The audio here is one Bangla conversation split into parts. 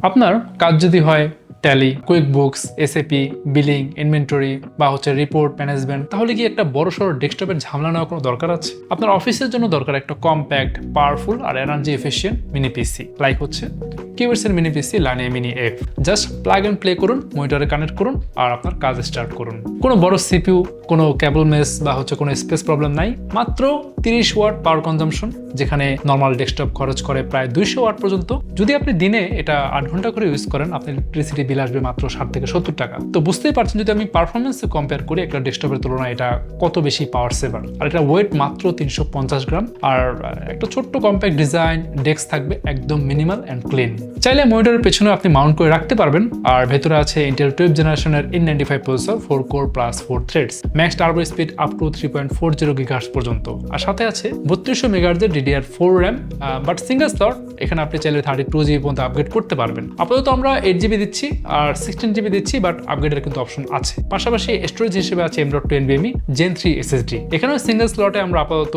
আপনার কাজ যদি হয় tally, quick books, SAP, billing, inventory বা রিপোর্ট ম্যানেজমেন্ট, তাহলে কি একটা বড়সড় ডেস্কটপের ঝামেলা নেওয়ার কোনো দরকার আছে? আপনার অফিসের জন্য দরকার একটা কম্প্যাক্ট, পাওয়ারফুল আর energy efficient mini PC, like কিউবেটসের mini PC Lania mini F. Just plug and play করুন, মনিটরে কানেক্ট করুন আর আপনার কাজ স্টার্ট করুন। কোনো বড় সিপিইউ, কোনো কেবল মেস বা কোনো স্পেস প্রবলেম নাই। মাত্র 30 ওয়াট পাওয়ার কনজাম্পশন, যেখানে নর্মাল ডেস্কটপ খরচ করে প্রায় 200 ওয়াট পর্যন্ত। যদি আপনি দিনে এটা 8 ঘন্টা করে ইউজ করেন, আপনার ইলেকট্রিসিটি বিল আসবে মাত্র 60 থেকে 70 টাকা। তো বুঝতেই পারছেন, যদি আমি পারফরমেন্সে কম্পেয়ার করি একটা ডেস্কটপের তুলনায় এটা কত বেশি পাওয়ার সেভার। আর এটা ওয়েট মাত্র 350 গ্রাম আর একটা ছোট্ট কম্প্যাক্ট ডিজাইন, ডেস্ক থাকবে একদম মিনিমাল অ্যান্ড ক্লিন। চাইলে মনিটরের পেছনে আপনি মাউন্ট করে রাখতে পারবেন। আর ভেতরে আছে ইন্টেল 12th জেনারেশনের N95 processor, 4 core plus 4 threads, max turbo speed up to 3.40 GHz পর্যন্ত। আর সাথে আছে 3200 MHz DDR4 RAM, but single slot. এখানে আপনি চাইলে 32 GB পর্যন্ত আপগ্রেড করতে পারবেন। আপাতত আমরা 8 GB দিচ্ছি আর 16 GB দিচ্ছি, বাট আপগ্রেডের কিন্তু অপশন আছে। পাশাপাশি স্টোরেজ হিসেবে আছে M.2 NVMe Gen 3 SSD। এখানেও সিঙ্গেল স্লটে আমরা আপাতত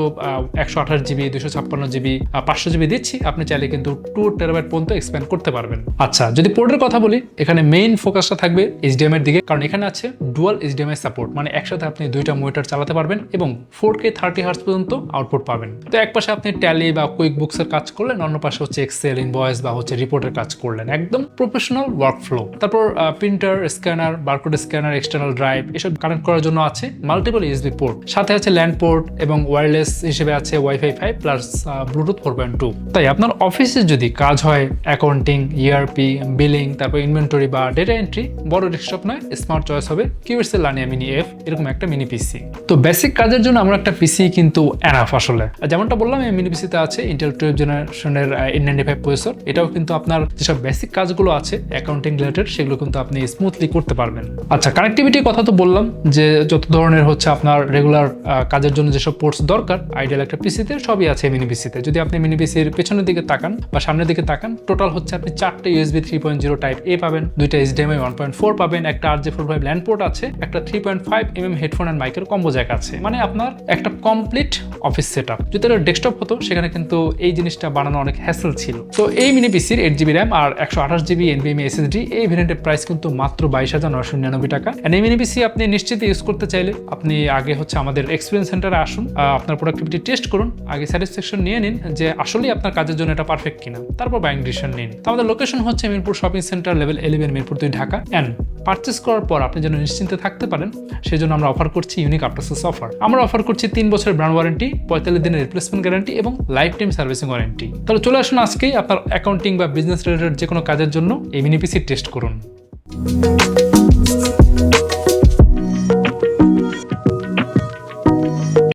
128 GB, 256 GB, 500 GB দিচ্ছি। আপনি চাইলে কিন্তু 2 TB পর্যন্ত এক্সপ্যান্ড করতে পারবেন। আচ্ছা, যদি পোর্টের কথা বলি, এখানে মেইন ফোকাসটা থাকবে HDMI এর দিকে, কারণ এখানে আছে ডুয়াল HDMI সাপোর্ট, মানে একসাথে আপনি দুইটা মনিটর চালাতে পারবেন এবং 4K 30 Hz পর্যন্ত আউটপুট পাবেন। তো এক পাশে আপনি ট্যালি বা কুইক বুকসের কাজ করলেন, অন্য পাশে এক্সেল, ইনভয়েস বা রিপোর্টের কাজ করলেন। একদম প্রফেশনাল ওয়ার্কফ্লো। তারপর printer, scanner, barcode scanner, external drive এসব কানেক্ট করার জন্য আছে মাল্টিপল USB পোর্ট। সাথে আছে ল্যান্ড পোর্ট এবং ওয়্যারলেস হিসেবে আছে Wi-Fi 5 প্লাস ব্লুটুথ 4.2। তাই আপনার অফিসে যদি কাজ হয় অ্যাকাউন্টিং, ERP, বিলিং, তারপর ইনভেন্টরি বা ডেটা এন্ট্রি, বড় ডেস্কটপ নয়, স্মার্ট চয়েস হবে কিউবেটসের লানিয়া মিনি এফ, এরকম একটা মিনি পিসি। তো বেসিক কাজের জন্য আমরা একটা পিসি কিন্তু এনাফ আসলে। যেমনটা বললাম, এই মিনি পিসিতে আছে ইন্টেল 12th জেনারেশনের N95 প্রসেসর। এটাও কিন্তু আপনার যেসব বেসিক কাজগুলো আছে অ্যাকাউন্টিং রিলেটেড, সেগুলো কিন্তু আপনি স্মুথলি করতে পারবেন। আচ্ছা, কানেক্টিভিটির কথা তো বললাম যে যত ধরনের আপনার রেগুলার কাজের জন্য যেসব পোর্টস দরকার আইডিয়াল একটা পিসিতে সবই আছে মিনি পিসিতে। যদি আপনি মিনি পিসির পেছনের দিকে তাকান বা সামনের দিকে তাকান, টোটাল আপনি 4টে USB 3.0 টাইপ A পাবেন, 2টা HDMI 1.4 পাবেন, একটা RJ45 ল্যান্ড পোর্ট আছে, একটা 3.5 mm হেডফোন এন্ড মাইকের কম্বো জ্যাক আছে। মানে আপনার একটা কমপ্লিট অফিস সেটআপ। যদি এটা ডেস্কটপ হতো, সেখানে কিন্তু এই জিনিসটা বানানো অনেক হ্যাসেল ছিল। তো এই মিনি পিসির 8 GB র্যাম আর 128 GB NVMe SSD, এই ভেরিয়েন্টের প্রাইস কিন্তু মাত্র 22,999 টাকা। এন্ড এই মিনি পিসি আপনি নিশ্চিত ইউজ করতে চাইলে আপনি আগে আমাদের এক্সপেরিয়েন্স সেন্টারে আসুন, আপনার প্রোডাক্টিভিটি টেস্ট করুন, আগে স্যাটিসফ্যাকশন নিয়ে নিন যে আসলেই আপনার কাজের জন্য এটা পারফেক্ট কিনা, তারপর বাইং ডিসিশন নিন। তো আমাদের লোকেশন হচ্ছে Mirpur shopping centre, level 11, Mirpur 2, Dhaka. And purchase করার পর আপনি যেন নিশ্চিন্তে থাকতে পারেন, সেই জন্য আমরা অফার করছি ইউনিক আফটার সেলস অফার। আমরা অফার করছি 3 বছরের ব্র্যান্ড ওয়ারেন্টি, 45 দিনের রিপ্লেসমেন্ট গ্যারান্টি এবং লাইফ টাইম সার্ভিসিং ওয়ারেন্টি। তাহলে চলে আসুন আজকেই আপনার অ্যাকাউন্টিং বা বিজনেস রিলেটেড যে কোনো কাজের জন্য এই মিনি পিসি টেস্ট করুন।